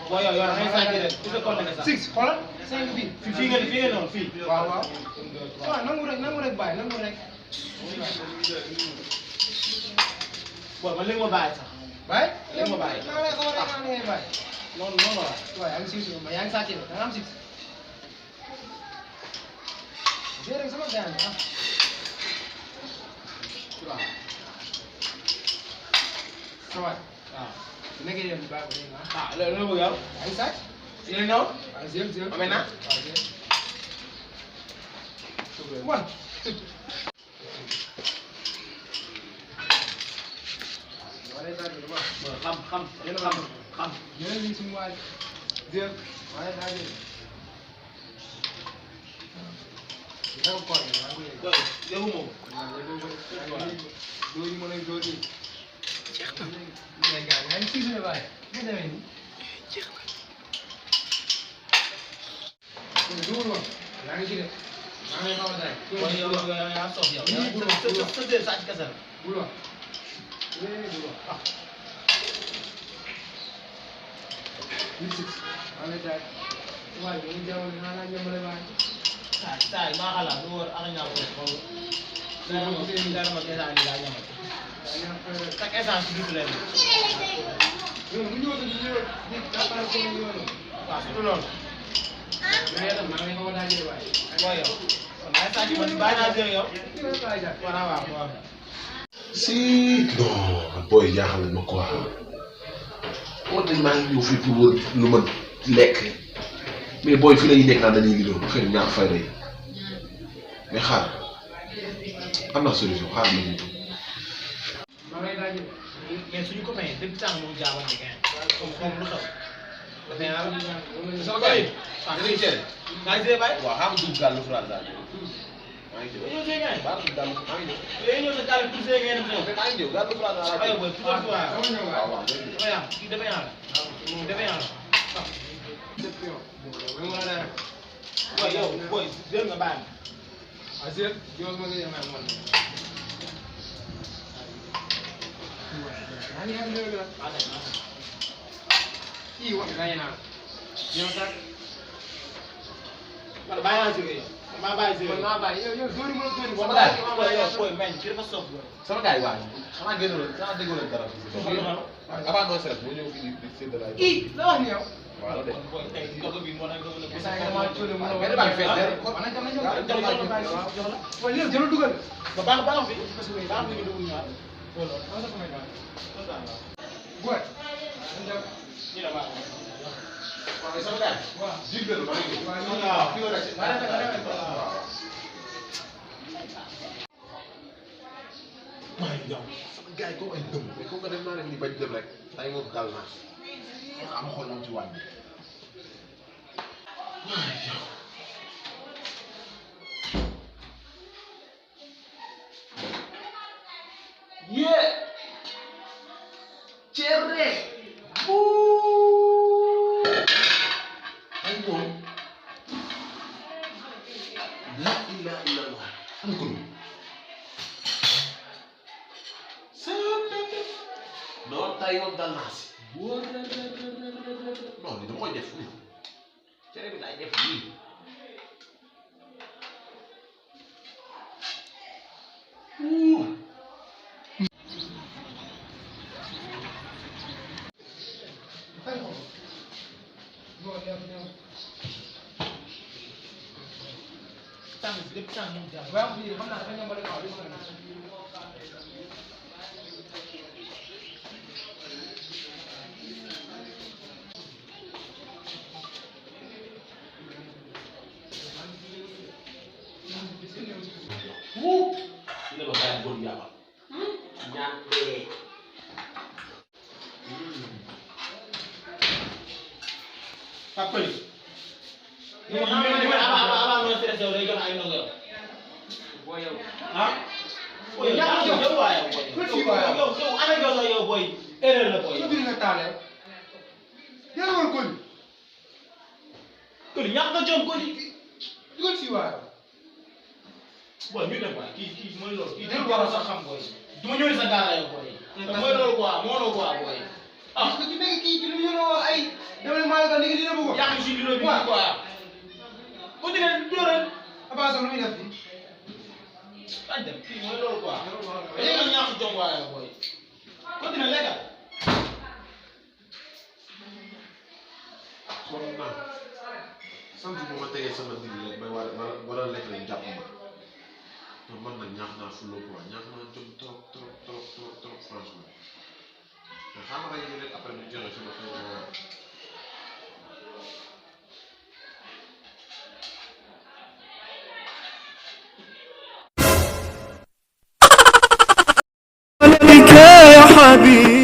Boy, yow da ngay sànq rek ku sa compte nga sax. 6 xoolal 5 bi. fii nga noonu fii. waaw waaw. waaw nangu rek bàyyi nangu rek. Boy man léegi ma bàyyi sax. bàyyi. léegi ma bàyyi. non non bàyyi. noonu noonu la. waaw yaa ngi 6 yaa ngi sàcc de da nga am 6. jërëjëf sama gars yi ah. waaw. ça va. waaw. su nekkee yow bàyyi ko dégg nga ah loolu la bëgg yow. yaa ngi sàcc. fii la ñëw. waaw jërëjëf. maintenant. waaw jërëjëf. wan. xam. jërëjëf lii suñu waay. jërëjëf. waaye daa jël. dama ko koor maa ngi koy yow moom. doo yi mën a doo yi. mais gars yaa ngi siisee waaye. mu demee nii. kon dugal woon. yaa ngi ci de. maa ngi xaw a daay. kon yow yaa sof yow. sa sàcc kese la. bul wax. bul wax ah. 8-6. maa ngi daay. waaye bu ñu jamono naa laa jëmale waaye. saa yi maa xalaat lu wóor ak ñaar ko xaw dara ma essence bi daa ñamal chaque essence bi du leen yow bu ñëwoon di ñëw di jàppale ko ñu yoonu waaw surtout loolu mais itam maa ngi xaw a daajee waaye mooy yow kon ay sàcc man bàyyi naa jël yow waaw si non booy jaaxal nañ ma quoi moo tax maa ngi ñëw fii pour wër lu ma lekk mais booy fii la ñuy nekk naan dañuy liggéey xëy na ñaar fayda yi mais xaar am naa solution xaar la ñu mais suñu copain yi depuis temps moom jaabante gain comme lu xew dafay naa sama gars yi dañuy teel nga gisee bay waaw xam nga dugg gàllu France daal maa ngi ñëw see gain baax na gàllu maa ngi yooyu ñëw sa gàll pour see gain dem maa ngi ñëw gàllu France daal ay boy tout à waaw waaw dafa yaa kii dafa yaa la dafa yaa la boy yow boy jël nga bàyyi ah Seydou Diop ma ngi leen a mën. maa ngi am léegi nag. kii wax nga naa. ñëw sax. man bàyyi naa si yow. maa bàyyi si yow. maa bàyyi yow dóori ma la dóori. sama gars yi boy meñ ci dafa sopp sama gars yi waaw xanaa génn leen xanaa déggoo leen dara. avant non stress moo ñëw fii di séddale ay. kii la wax ni yow. waaw la de. boy tey gogo bi moo nekk gogo saa yi damaa tuuti mu ne benn baa ngi fees de. waaw léegi jëlal dugal. ba baax fi baax fi ñu dugg ñëwaat boy. ñu la baax waaw sama gars yi. waaw jiw benn ba léegi. waaw fi nga nekk. maa ngi ñëw sama gars yi comme ay dëmm mais comme que def naa ne nii bañ dem rek ay moom dal naa am xool am ci wàññi. yee cere buuu ay moom la ilaha illallah am ko non tay moom dal naa si non ni dama koy def nii cere bi laay def nii tàng lépp tàng moom jàmm. waaw bii xam naa dafa ñëw ba léegi waaw li ma Ini lo kayak bon ya, Pak. Nyampe. Papa yi. Apa lo stress yow day jox ay ndongo yow. boo yow. Ah. Boy ñàkk a jom waaye yow ana jox la yow boy erreur la boy. su biir nga taale yàlla woon Koli. Koli ñàkk a jom Koli. dugal si waaye. boy ñu dem waay kii mooy loolu kii dégg war a sax xam boy. du ma ñëw sa gaara yow boy. te mooy loolu quoi moo loolu quoi boy. ah parce que ci nekk kii bi lu ñu doon ay demal maa nga léegi dina bëgg. yàq si dina bi quoi. bu ñu nee dóoral. Abba Sow lu muy def fii. bañ dem kii mooy loolu quoi. léegi nag ñàkk jom waaye boy. continue légal. Kon naa sant bu ma tegee sama digg rek bay war a lekk rek jàpp ma te man nag ñaax naa fulla quoi ñaax naa jom trop franchement mais xam nga rek rek après ñu joxe sama بك يا حبيبي